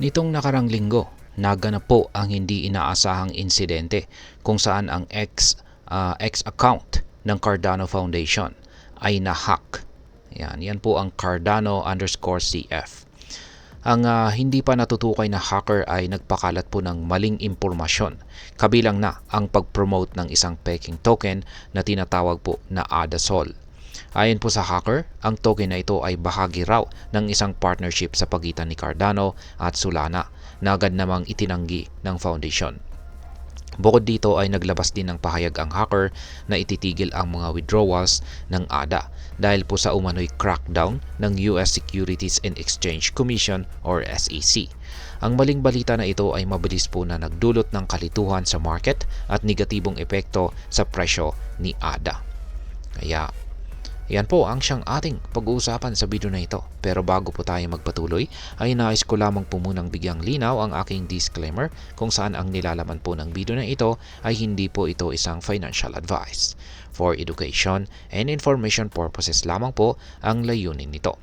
Nitong nakarang linggo, naganap po ang hindi inaasahang insidente kung saan ang X account ng Cardano Foundation ay na-hack. Yan po ang Cardano_CF. Ang hindi pa natutukay na hacker ay nagpakalat po ng maling impormasyon, kabilang na ang pag-promote ng isang peking token na tinatawag po na ADA-SOL. Ayon po sa hacker, ang token na ito ay bahagi raw ng isang partnership sa pagitan ni Cardano at Solana na agad namang itinanggi ng foundation. Bukod dito ay naglabas din ng pahayag ang hacker na ititigil ang mga withdrawals ng ADA dahil po sa umano'y crackdown ng US Securities and Exchange Commission or SEC. Ang maling balita na ito ay mabilis po na nagdulot ng kalituhan sa market at negatibong epekto sa presyo ni ADA. Kaya yan po ang siyang ating pag-uusapan sa video na ito. Pero bago po tayo magpatuloy, ay nais ko lamang po munang bigyang linaw ang aking disclaimer kung saan ang nilalaman po ng video na ito ay hindi po ito isang financial advice. For education and information purposes lamang po ang layunin nito.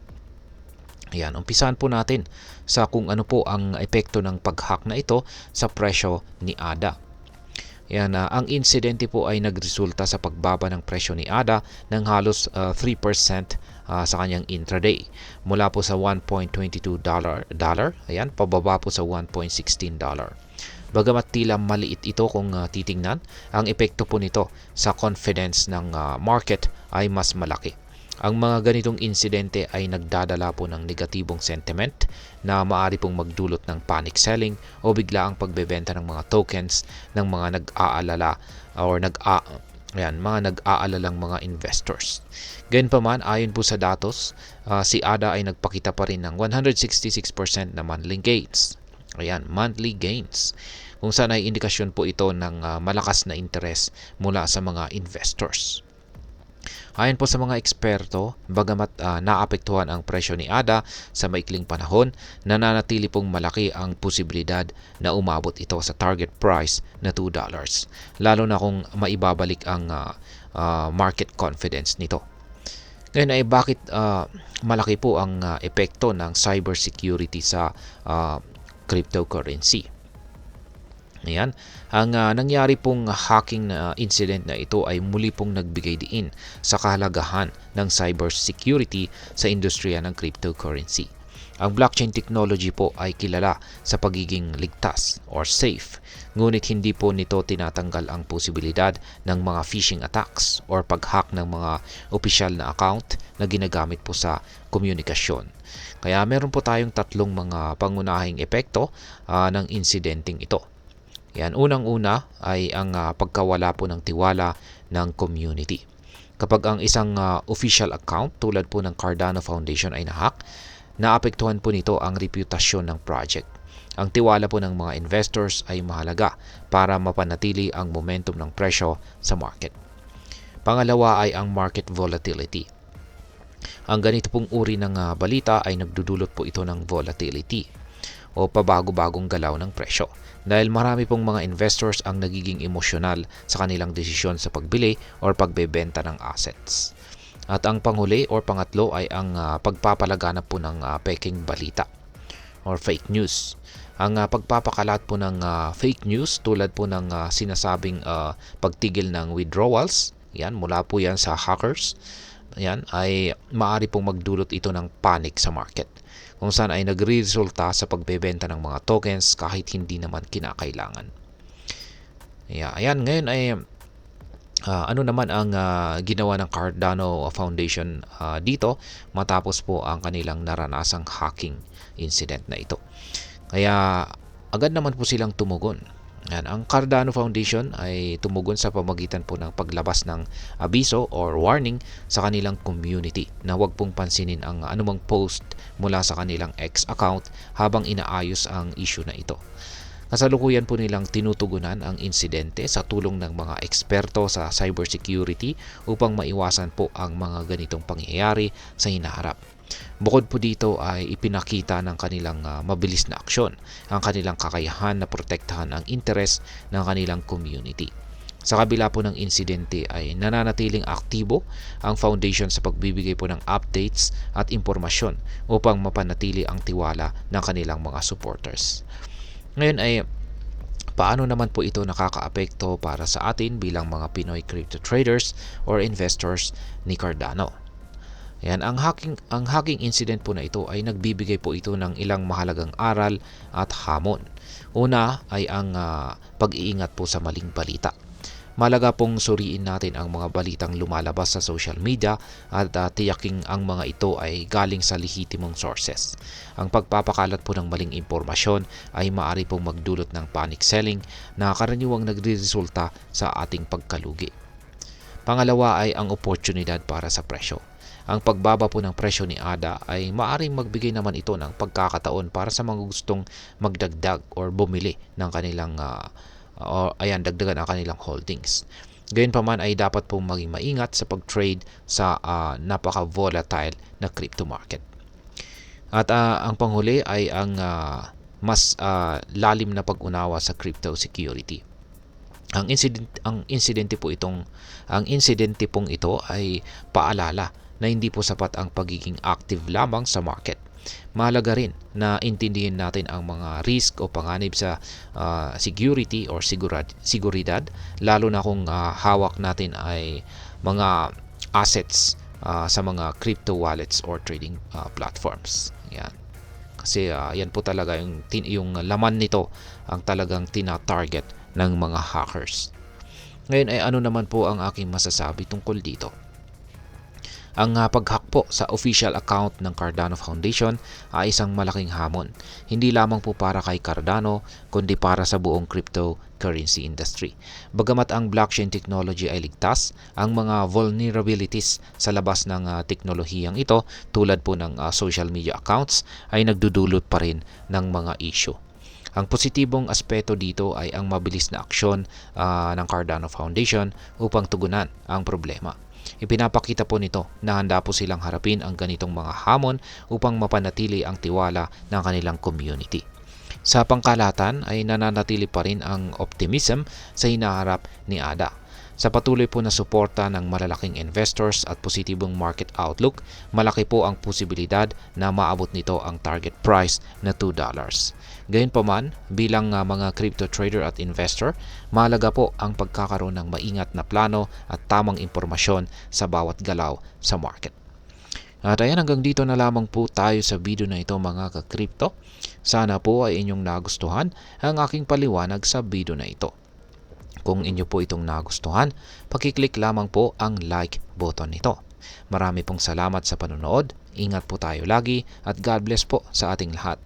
Ayan, umpisahan po natin sa kung ano po ang epekto ng pag-hack na ito sa presyo ni ADA. Yan, ang insidente po ay nagresulta sa pagbaba ng presyo ni ADA ng halos 3% sa kanyang intraday. Mula po sa $1.22, ayan, pababa po sa $1.16. Bagamat tila maliit ito kung titingnan, ang epekto po nito sa confidence ng market ay mas malaki. Ang mga ganitong insidente ay nagdadala po ng negatibong sentiment na maaari pong magdulot ng panic selling o biglaang pagbebenta ng mga tokens ng mga nag-aalala or mga nag-aalalang mga investors. Gayunpaman, ayon po sa datos, si ADA ay nagpakita pa rin ng 166% na monthly gains. Ayan, monthly gains. Kung saan ay indikasyon po ito ng malakas na interes mula sa mga investors. Ayon po sa mga eksperto, bagamat naapektuhan ang presyo ni ADA sa maikling panahon, nananatili pong malaki ang posibilidad na umabot ito sa target price na $2, lalo na kung maibabalik ang market confidence nito. Ngayon ay bakit malaki po ang epekto ng cybersecurity sa cryptocurrency? Ayan, ang nangyari pong hacking na incident na ito ay muli pong nagbigay diin sa kahalagahan ng cybersecurity sa industriya ng cryptocurrency. Ang blockchain technology po ay kilala sa pagiging ligtas or safe, ngunit hindi po nito tinatanggal ang posibilidad ng mga phishing attacks or pag-hack ng mga opisyal na account na ginagamit po sa komunikasyon. Kaya meron po tayong tatlong mga pangunahing epekto ng incidenting ito. Yan, unang-una ay ang pagkawala po ng tiwala ng community. Kapag ang isang official account tulad po ng Cardano Foundation ay nahack, naapektuhan po nito ang reputasyon ng project. Ang tiwala po ng mga investors ay mahalaga para mapanatili ang momentum ng presyo sa market. Pangalawa ay ang market volatility. Ang ganito pong uri ng balita ay nagdudulot po ito ng volatility o pabago-bagong galaw ng presyo dahil marami pong mga investors ang nagiging emosyonal sa kanilang desisyon sa pagbili o pagbebenta ng assets. At ang panghuli o pangatlo ay ang pagpapalaganap po ng peking balita or fake news. Ang pagpapakalat po ng fake news tulad po ng sinasabing pagtigil ng withdrawals, yan, mula po yan sa hackers, yan, ay maaari pong magdulot ito ng panic sa market, kung saan ay nagre-resulta sa pagbebenta ng mga tokens kahit hindi naman kinakailangan. Ayan, ngayon ay ano naman ang ginawa ng Cardano Foundation dito matapos po ang kanilang naranasang hacking incident na ito. Kaya agad naman po silang tumugon. Yan, ang Cardano Foundation ay tumugon sa pamagitan po ng paglabas ng abiso or warning sa kanilang community na huwag pong pansinin ang anumang post mula sa kanilang X account habang inaayos ang issue na ito. Kasalukuyan po nilang tinutugunan ang insidente sa tulong ng mga eksperto sa cybersecurity upang maiwasan po ang mga ganitong pangyayari sa hinaharap. Bukod po dito ay ipinakita ng kanilang mabilis na aksyon ang kanilang kakayahan na protektahan ang interes ng kanilang community. Sa kabila po ng insidente ay nananatiling aktibo ang foundation sa pagbibigay po ng updates at impormasyon upang mapanatili ang tiwala ng kanilang mga supporters. Ngayon ay paano naman po ito nakakaapekto para sa atin bilang mga Pinoy crypto traders or investors ni Cardano? Yan, ang hacking incident po na ito ay nagbibigay po ito ng ilang mahalagang aral at hamon. Una ay ang pag-iingat po sa maling balita. Malaga pong suriin natin ang mga balitang lumalabas sa social media at tiyaking ang mga ito ay galing sa lehitimong sources. Ang pagpapakalat po ng maling impormasyon ay maaari pong magdulot ng panic selling na karaniwang nagreresulta sa ating pagkalugi. Pangalawa ay ang oportunidad para sa presyo. Ang pagbaba po ng presyo ni ADA ay maaaring magbigay naman ito ng pagkakataon para sa mga gustong magdagdag or bumili ng kanilang dagdagan ang kanilang holdings. Gayunpaman ay dapat pong maging maingat sa pag-trade sa napaka-volatile na crypto market. At ang panghuli ay ang mas lalim na pag-unawa sa crypto security. Ang insidente pong ito ay paalala na hindi po sapat ang pagiging active lamang sa market. Mahalaga rin na intindihin natin ang mga risk o panganib sa security or seguridad, lalo na kung hawak natin ay mga assets sa mga crypto wallets or trading platforms. Yan. Kasi yan po talaga yung laman nito ang talagang tina-target ng mga hackers. Ngayon ay ano naman po ang aking masasabi tungkol dito? Ang pag-hack po sa official account ng Cardano Foundation ay isang malaking hamon. Hindi lamang po para kay Cardano, kundi para sa buong cryptocurrency industry. Bagamat ang blockchain technology ay ligtas, ang mga vulnerabilities sa labas ng teknolohiyang ito, tulad po ng social media accounts, ay nagdudulot pa rin ng mga issue. Ang positibong aspeto dito ay ang mabilis na aksyon ng Cardano Foundation upang tugunan ang problema. Ipinapakita po nito na handa po silang harapin ang ganitong mga hamon upang mapanatili ang tiwala ng kanilang community. Sa pangkalahatan ay nananatili pa rin ang optimism sa hinaharap ni ADA. Sa patuloy po na suporta ng malalaking investors at positibong market outlook, malaki po ang posibilidad na maabot nito ang target price na $2. Gayunpaman, bilang mga crypto trader at investor, mahalaga po ang pagkakaroon ng maingat na plano at tamang impormasyon sa bawat galaw sa market. At ayan, hanggang dito na lamang po tayo sa video na ito mga ka-crypto. Sana po ay inyong nagustuhan ang aking paliwanag sa video na ito. Kung inyo po itong nagustuhan, pakiclick lamang po ang like button nito. Marami pong salamat sa panonood, ingat po tayo lagi at God bless po sa ating lahat.